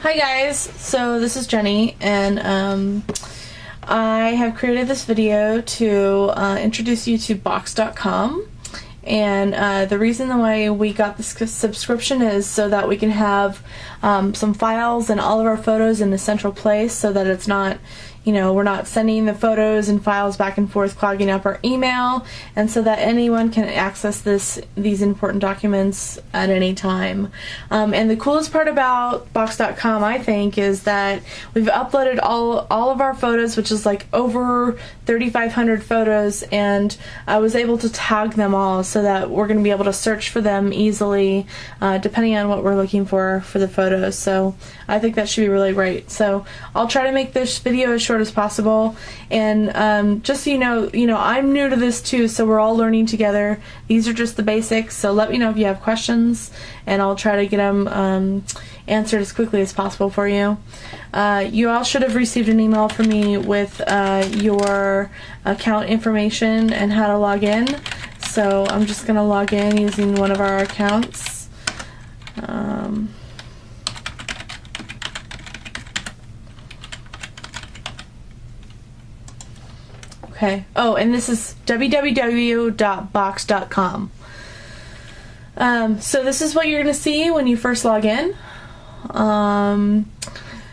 Hi guys, so this is Jenny, and I have created this video to introduce you to Box.com. And the reason why we got this subscription is so that we can have some files and all of our photos in a central place, so that it's not, we're not sending the photos and files back and forth, clogging up our email, and so that anyone can access these important documents at any time. And the coolest part about Box.com, I think, is that we've uploaded all of our photos, which is like over 3,500 photos, and I was able to tag them all so that we're going to be able to search for them easily, depending on what we're looking for the photos. So I think that should be really great. So I'll try to make this video as short as possible, and just so you know, I'm new to this too, so we're all learning together. These are just the basics, so let me know if you have questions, and I'll try to get them answered as quickly as possible for you. You all should have received an email from me with your account information and how to log in. So I'm just going to log in using one of our accounts. Okay. Oh, and this is www.box.com. So this is what you're going to see when you first log in.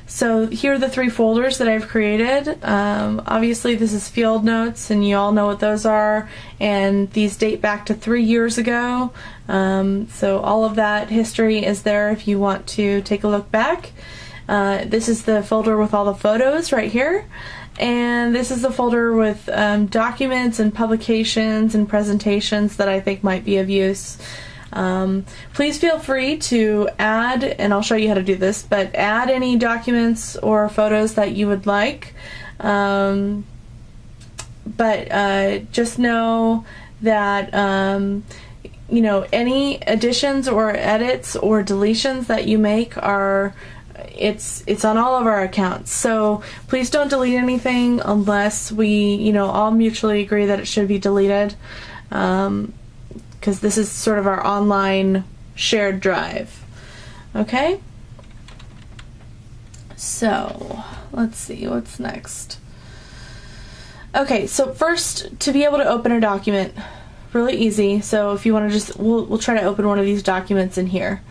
So here are the three folders that I've created. Obviously this is field notes, and you all know what those are, and these date back to 3 years ago. So all of that history is there if you want to take a look back. This is the folder with all the photos right here. And this is the folder with documents and publications and presentations that I think might be of use. Please feel free to add, and I'll show you how to do this, but add any documents or photos that you would like. But just know that any additions or edits or deletions that you make are it's on all of our accounts. So please don't delete anything unless we all mutually agree that it should be deleted, because this is sort of our online shared drive. Okay? So let's see what's next. Okay, so first, to be able to open a document, really easy. So if you want to we'll try to open one of these documents in here.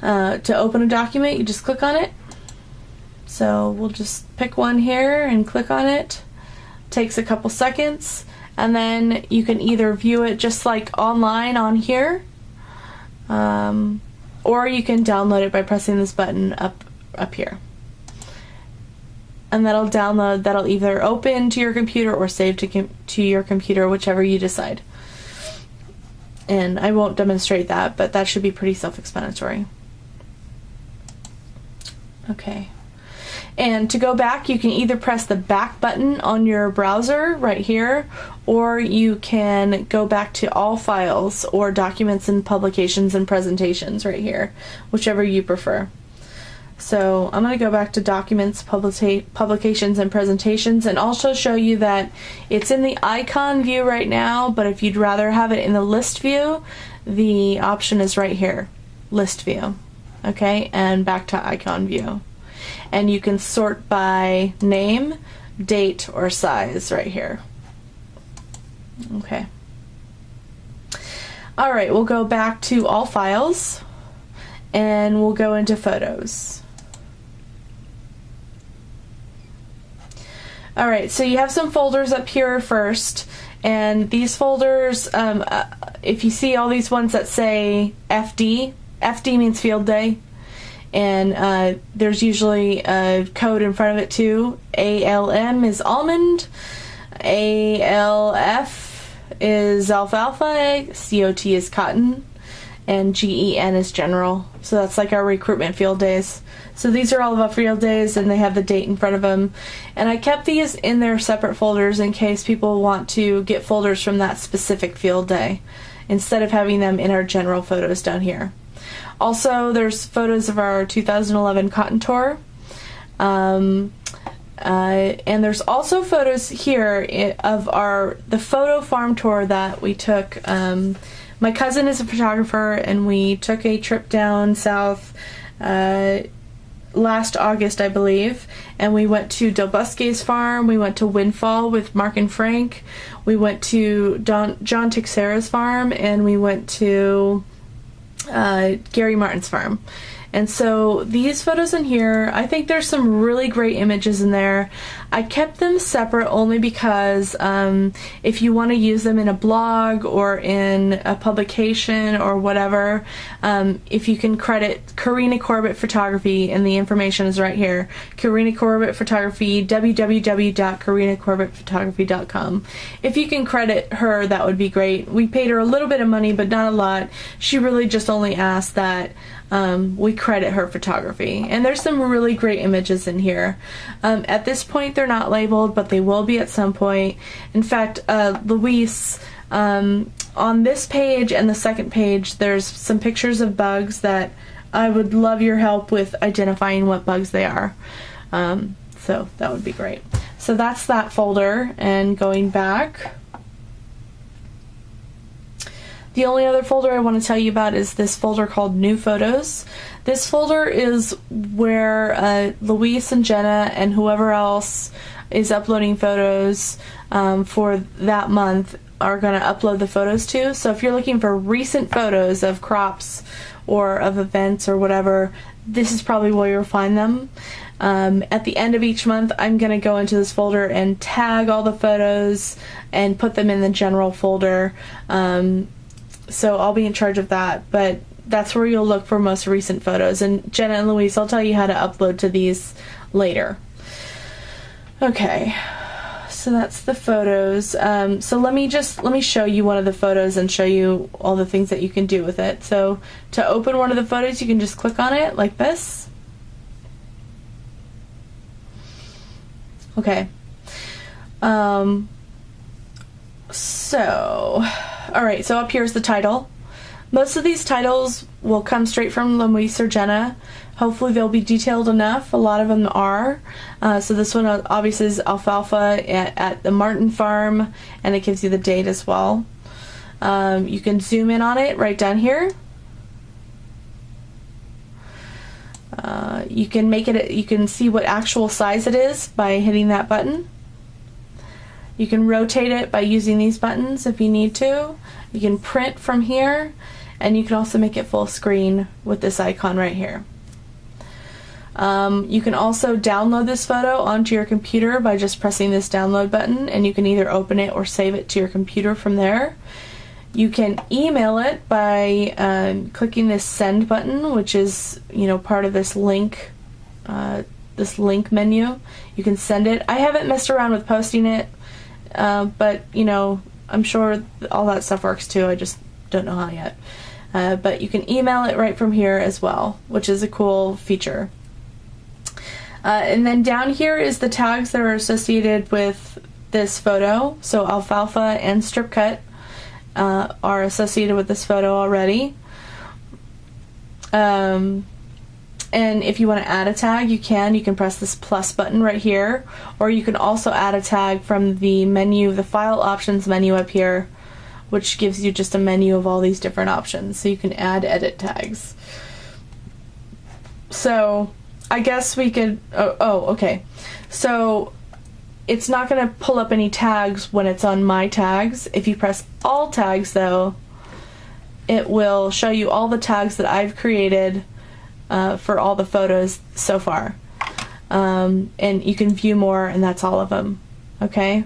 To open a document, you just click on it. So we'll just pick one here and click on it. Takes a couple seconds, and then you can either view it just like online on here, or you can download it by pressing this button up here. And that'll either open to your computer or save to your computer, whichever you decide. And I won't demonstrate that, but that should be pretty self-explanatory. Okay, and to go back, you can either press the back button on your browser right here, or you can go back to all files or documents and publications and presentations right here, whichever you prefer. So I'm going to go back to documents, publications, and presentations, and also show you that it's in the icon view right now, but if you'd rather have it in the list view, the option is right here, list view. Okay, and back to icon view. And you can sort by name, date, or size right here. Okay. Alright, we'll go back to all files, and we'll go into photos. Alright, so you have some folders up here first, and these folders, if you see all these ones that say FD means field day, and there's usually a code in front of it too. ALM is almond, ALF is alfalfa, COT is cotton, and GEN is general. So that's like our recruitment field days. So these are all of our field days, and they have the date in front of them. And I kept these in their separate folders in case people want to get folders from that specific field day, instead of having them in our general photos down here. Also, there's photos of our 2011 cotton tour, and there's also photos here of the photo farm tour that we took. My cousin is a photographer, and we took a trip down south last August, I believe, and we went to Del Bosque's farm, we went to Windfall with Mark and Frank, we went to John Teixeira's farm, and we went to Gary Martin's farm. And so these photos in here, I think there's some really great images in there. I kept them separate only because if you want to use them in a blog or in a publication or whatever, if you can credit Karina Corbett Photography, and the information is right here, Karina Corbett Photography, www.karinacorbettphotography.com. If you can credit her, that would be great. We paid her a little bit of money, but not a lot. She really just only asked that we credit her photography. And there's some really great images in here. At this point, they're not labeled, but they will be at some point. In fact, Luis, on this page and the second page, there's some pictures of bugs that I would love your help with identifying what bugs they are. So that would be great. So that's that folder, and going back, the only other folder I want to tell you about is this folder called New Photos. This folder is where Luis and Jenna and whoever else is uploading photos for that month are going to upload the photos to. So if you're looking for recent photos of crops or of events or whatever, this is probably where you'll find them. At the end of each month, I'm going to go into this folder and tag all the photos and put them in the general folder. So I'll be in charge of that, but that's where you'll look for most recent photos. And Jenna and Luis, I'll tell you how to upload to these later. Okay, so that's the photos. So let me show you one of the photos and show you all the things that you can do with it. So to open one of the photos, you can just click on it like this. Okay. Alright, so up here is the title. Most of these titles will come straight from Luis or Jenna. Hopefully they'll be detailed enough. A lot of them are. So this one obviously is alfalfa at the Martin farm, and it gives you the date as well. You can zoom in on it right down here. You can make it. You can see what actual size it is by hitting that button. You can rotate it by using these buttons if you need to. You can print from here, and you can also make it full screen with this icon right here. You can also download this photo onto your computer by just pressing this download button, and you can either open it or save it to your computer from there. You can email it by clicking this send button, which is, you know, part of this link menu. You can send it. I haven't messed around with posting it, but you know, I'm sure all that stuff works too. I just don't know how yet. But you can email it right from here as well, which is a cool feature. And then down here is the tags that are associated with this photo. So alfalfa and strip cut are associated with this photo already. And if you want to add a tag, you can press this plus button right here, or you can also add a tag from the menu, the file options menu up here, which gives you just a menu of all these different options. So you can add edit tags. So I guess we could, okay. So it's not going to pull up any tags when it's on my tags. If you press all tags though, it will show you all the tags that I've created for all the photos so far. And you can view more, and that's all of them. Okay?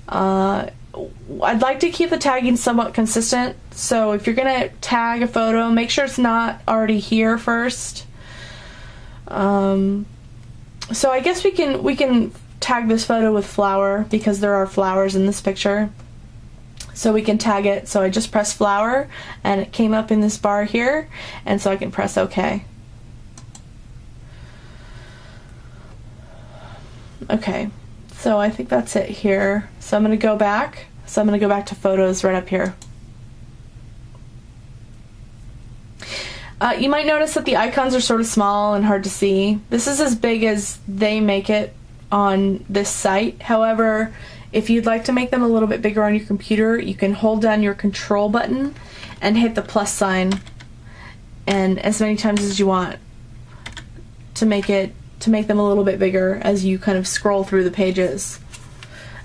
I'd like to keep the tagging somewhat consistent, so if you're going to tag a photo, make sure it's not already here first. So I guess we can tag this photo with flower, because there are flowers in this picture. So we can tag it. So I just press flower, and it came up in this bar here, and so I can press OK. Okay, so I think that's it here. So I'm going to go back. So I'm going to go back to photos right up here. You might notice that the icons are sort of small and hard to see. This is as big as they make it on this site. However, if you'd like to make them a little bit bigger on your computer, you can hold down your control button and hit the plus sign, and as many times as you want to make them a little bit bigger as you kind of scroll through the pages.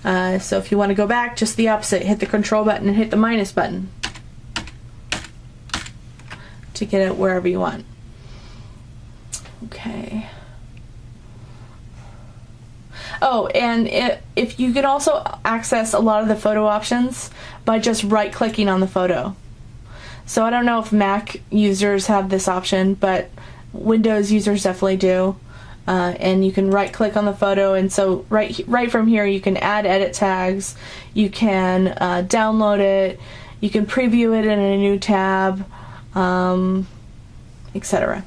So if you want to go back, just the opposite, hit the control button and hit the minus button to get it wherever you want. Okay. Oh, and if you can also access a lot of the photo options by just right-clicking on the photo. So I don't know if Mac users have this option, but Windows users definitely do. And you can right-click on the photo, and so right from here you can add edit tags, you can download it, you can preview it in a new tab, etc.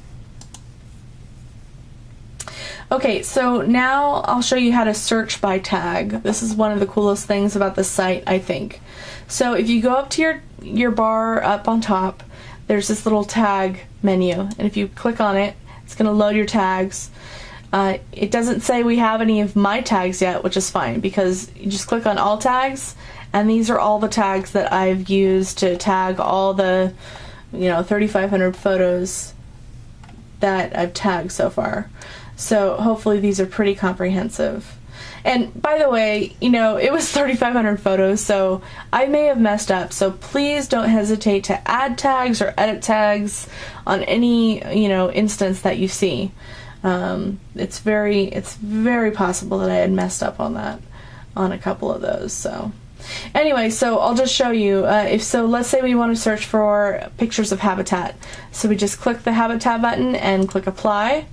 Okay, so now I'll show you how to search by tag. This is one of the coolest things about the site, I think. So if you go up to your bar up on top, there's this little tag menu, and if you click on it, it's going to load your tags. It doesn't say we have any of my tags yet, which is fine, because you just click on all tags, and these are all the tags that I've used to tag all the 3,500 photos that I've tagged so far. So hopefully these are pretty comprehensive. And by the way, it was 3,500 photos, so I may have messed up, so please don't hesitate to add tags or edit tags on any instance that you see. It's very possible that I had messed up on that, on a couple of those. So anyway, so I'll just show you. Let's say we want to search for pictures of habitat. So we just click the habitat button and click apply.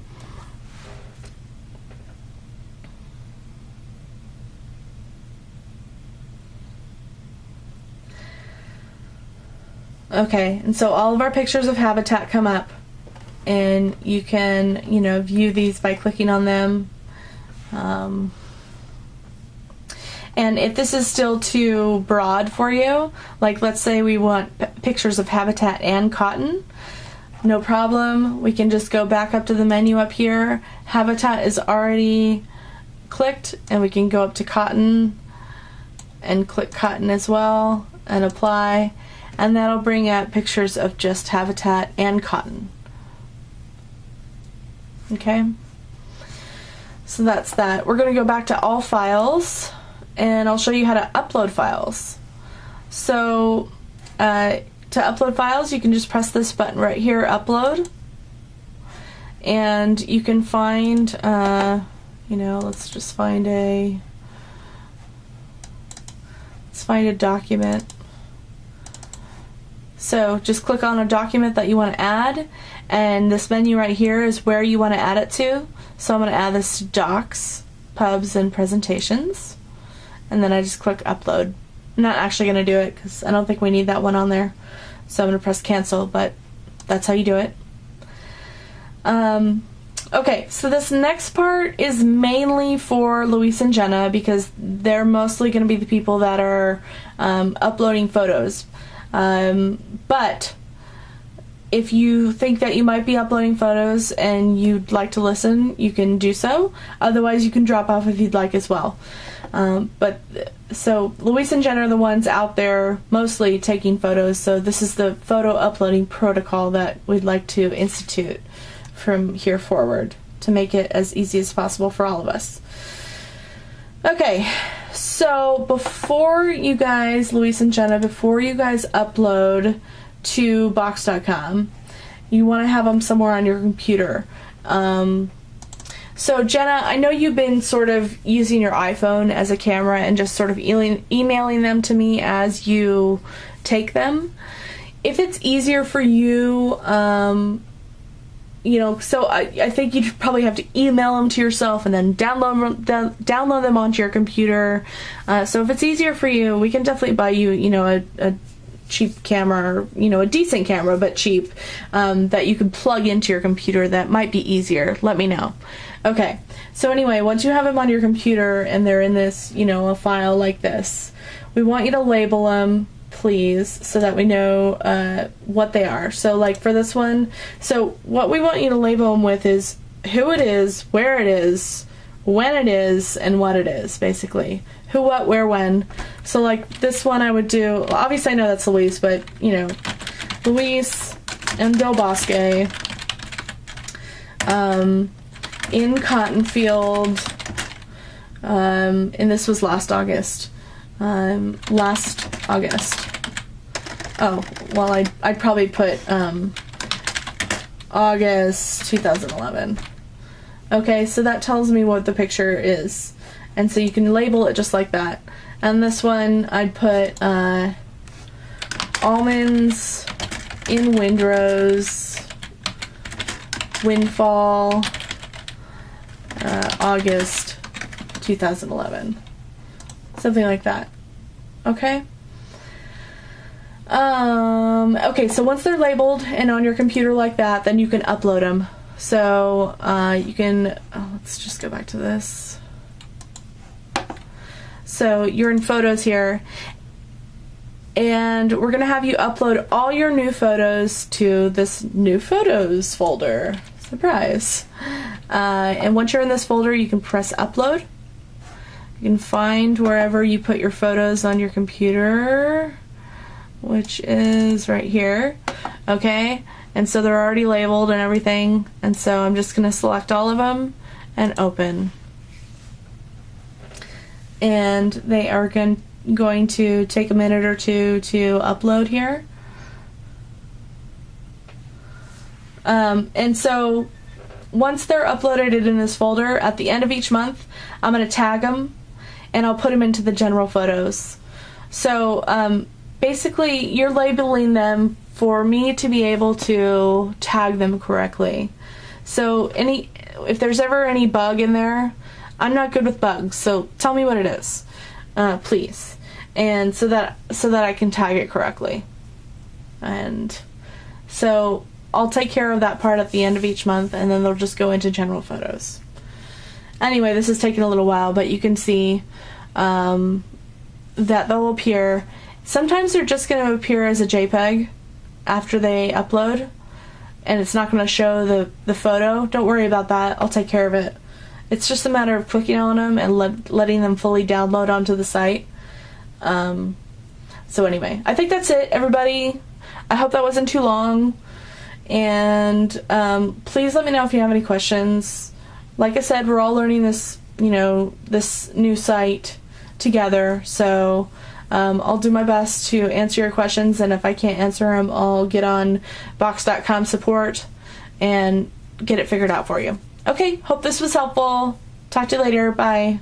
Okay, and so all of our pictures of habitat come up, and you can, view these by clicking on them. And if this is still too broad for you, like let's say we want pictures of habitat and cotton, no problem. We can just go back up to the menu up here. Habitat is already clicked, and we can go up to cotton and click cotton as well and apply. And that'll bring out pictures of just habitat and cotton. Okay, so that's that. We're going to go back to all files, and I'll show you how to upload files. So to upload files, you can just press this button right here, upload, and you can find let's find a document. So just click on a document that you want to add, and this menu right here is where you want to add it to. So I'm going to add this to Docs, Pubs, and Presentations, and then I just click Upload. I'm not actually going to do it because I don't think we need that one on there, so I'm going to press Cancel, but that's how you do it. Okay, so this next part is mainly for Luis and Jenna because they're mostly going to be the people that are uploading photos. But if you think that you might be uploading photos and you'd like to listen, you can do so. Otherwise, you can drop off if you'd like as well. So Luis and Jen are the ones out there mostly taking photos, so this is the photo uploading protocol that we'd like to institute from here forward to make it as easy as possible for all of us. Okay, so before you guys, Luis and Jenna, before you guys upload to Box.com, you want to have them somewhere on your computer. So Jenna, I know you've been sort of using your iPhone as a camera and just sort of emailing them to me as you take them. If it's easier for you, so I think you'd probably have to email them to yourself and then download them onto your computer. So if it's easier for you, we can definitely buy you, a cheap camera, or, a decent camera, but cheap, that you can plug into your computer that might be easier. Let me know. Okay, so anyway, once you have them on your computer and they're in this, a file like this, we want you to label them, please, so that we know what they are. So like for this one, so what we want you to label them with is who it is, where it is, when it is, and what it is, basically. Who, what, where, when. So like this one I would do, obviously I know that's Luis, but Luis and Del Bosque. in Cottonfield, and this was last August. Oh, well, I'd probably put August 2011. Okay, so that tells me what the picture is. And so you can label it just like that. And this one, I'd put almonds in windrows, windfall, August 2011. Something like that. Okay? Okay, so once they're labeled and on your computer like that, then you can upload them. So you can, let's just go back to this. So you're in photos here, and we're gonna have you upload all your new photos to this new photos folder. Surprise. And once you're in this folder, you can press upload. You can find wherever you put your photos on your computer, which is right here. Okay, and so they're already labeled and everything, and so I'm just gonna select all of them and open. And they are going to take a minute or two to upload here. And so once they're uploaded in this folder, at the end of each month, I'm going to tag them and I'll put them into the general photos. So basically you're labeling them for me to be able to tag them correctly. So if there's ever any bug in there, I'm not good with bugs, so tell me what it is, please, and so that I can tag it correctly. And so I'll take care of that part at the end of each month, and then they'll just go into general photos. Anyway, this is taking a little while, but you can see that they'll appear. Sometimes they're just going to appear as a JPEG after they upload, and it's not going to show the photo. Don't worry about that. I'll take care of it. It's just a matter of clicking on them and letting them fully download onto the site. So anyway, I think that's it, everybody. I hope that wasn't too long. And please let me know if you have any questions. Like I said, we're all learning this, this new site together. So I'll do my best to answer your questions. And if I can't answer them, I'll get on Box.com support and get it figured out for you. Okay, hope this was helpful. Talk to you later. Bye.